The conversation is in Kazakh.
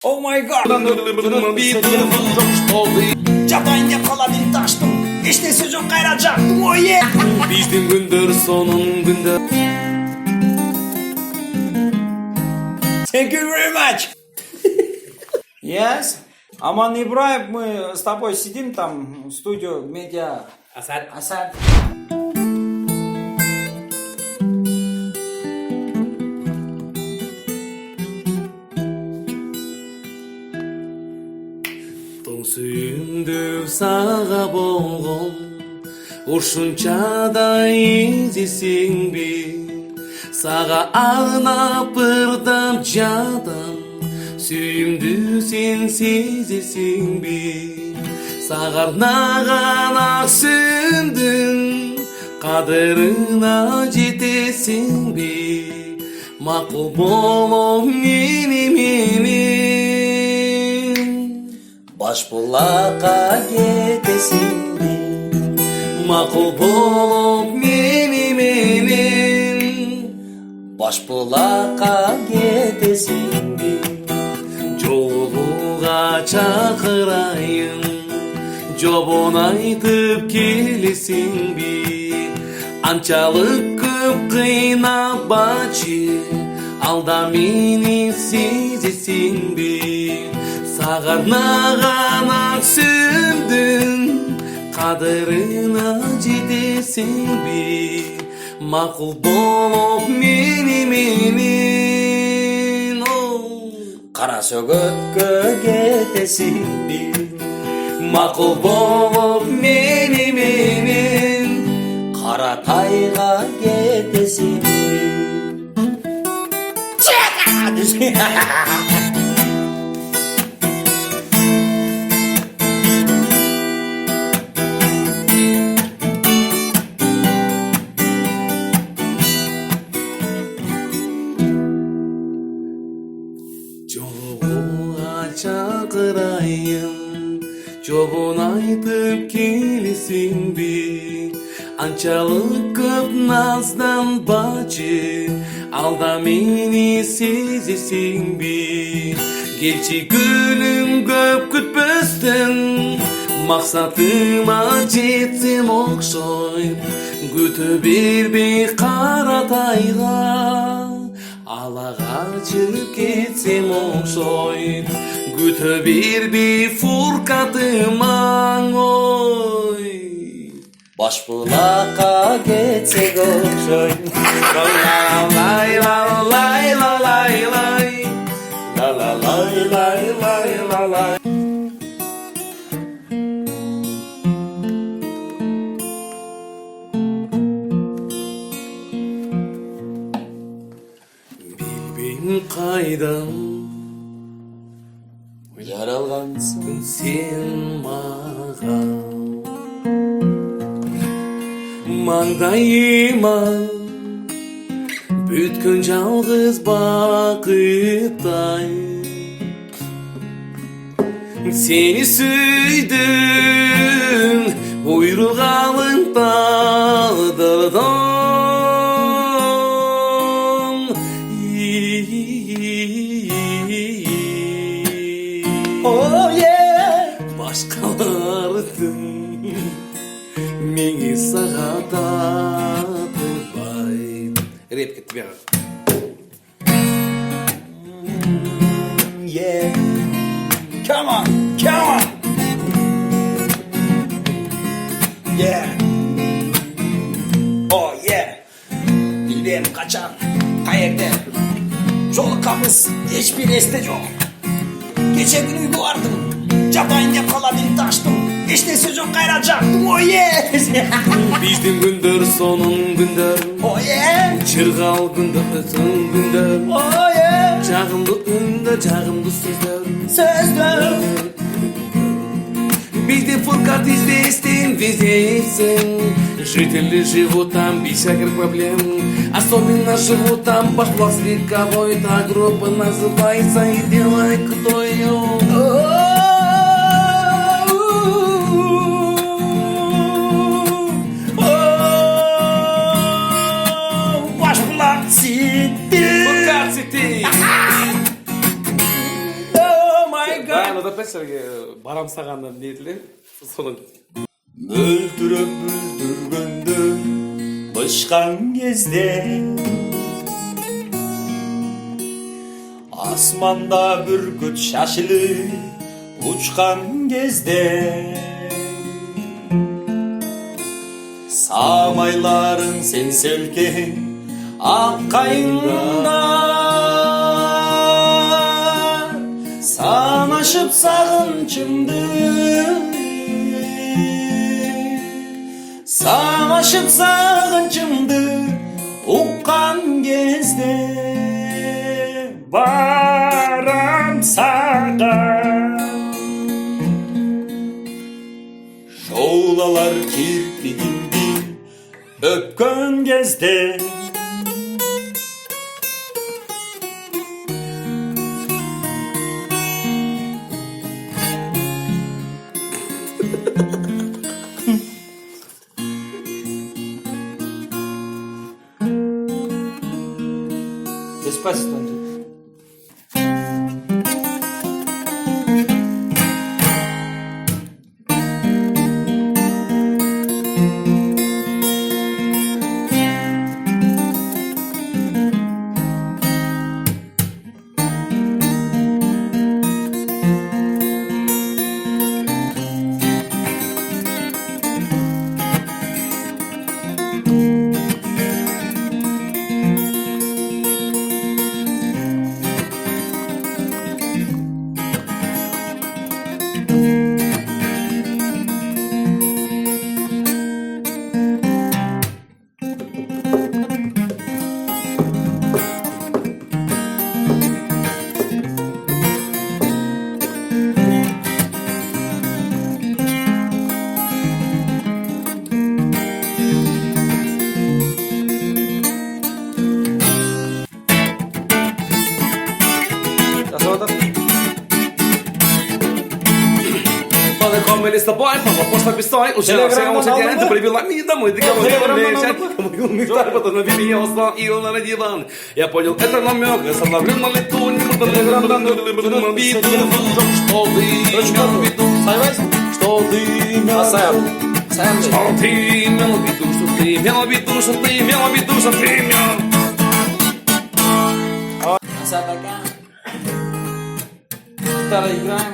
Oh my god! Жапайын деп қаладың таштым, ештесе жоқ қайрат жақтым, ой! Биздин күндөр сонун күндөр. Thank you very much! Yes? Аман Ибраев, мы с тобой сидим там в студию медиа Асад. Сүйүндү сага болгон ушунчадай изисиңби, сага арнап ырдап жадам, сүйүмдү сен сезесиңби, сага арнаган ак сүмдүн кадырына жетесиңби, макул болуп мени Баш булакка кетесиңби, макул болуп менен баш булакка кетесиңби, жолуга чакырайын, жобон айтып келесиңби, анчалык көп кыйнабачы, алда мени сезесиңби, сага арнаган ак сүмдүн кадырына жетесиңби, макул болуп менен кара сөгөткө кетесиңби, макул болуп менен кара тайга кетесиңби. жолуга чакырайын, жобон айтып келесиңби, анчалык көп назданбачы, алда мени сезесиңби, келчи күнүм көп күтпөстөн, максатыма жетсем окшойт, күтө бербей кара тайга, алага чыгып кетсем окшойт, күтө бербей фуркатыма, ой. Баш булакка кетсек окшойт. Лай лай лай лай лай Ла ла лай лай лай ла лай. билбейм кайдан Жаралгансың сен мага, маңдайыма бүткөн жалгыз бакыттай, сени сүйдүм буйругамын тагдырдан. Oh yeah. Башкалардын мени сага татырбай. Реп кетти бияга. Yeah. Come on. Yeah. Oh yeah. Bilbeyim kaçan, kayerde. Жолукканбыз, эчбир эсте жок. Кече күнү үйгө бардым, жапайын деп каладың таштым, эчтесе жок кайрат жактым, ое! Биздин күндөр сонун күндөр, Ое! чыргал күндөр, күндөр, Ое! жагымдуу үндөр, жагымдуу Сөздөр! Везде фуркат, везде эстен, везде эсен. Жители живут там без всяких проблем. Особенно живут там пошла слегковой. Та группа называется «И делай кто ее». Фуркат Сити! Правильно, опять барам сағаннан не етілі? Соның. Мөлдіріп бүлдіргенді ұшқан кезде Асманда бүркіт шашылы ұшқан кезде Самайларың сен селкен ақ қайыңда Санашып сағынышымды Savaşıp sağınçımdı uqqan gezde Baram sağa Şoğlalar kirpigimdi öpkön gezde Despacito, entonces. Познакомились с тобой, просто пистой. Учила все лучше день, ты привела меня домой, ты кого не потом навели я устал и он на диван. Я понял, это намек, я остановлю на лету, не буду на виду, что ты имел в виду, что ты имел в виду, что ты имел в виду, что ты имел в виду, что ты имел в виду, что ты имел. Sabe cá? Проиграем,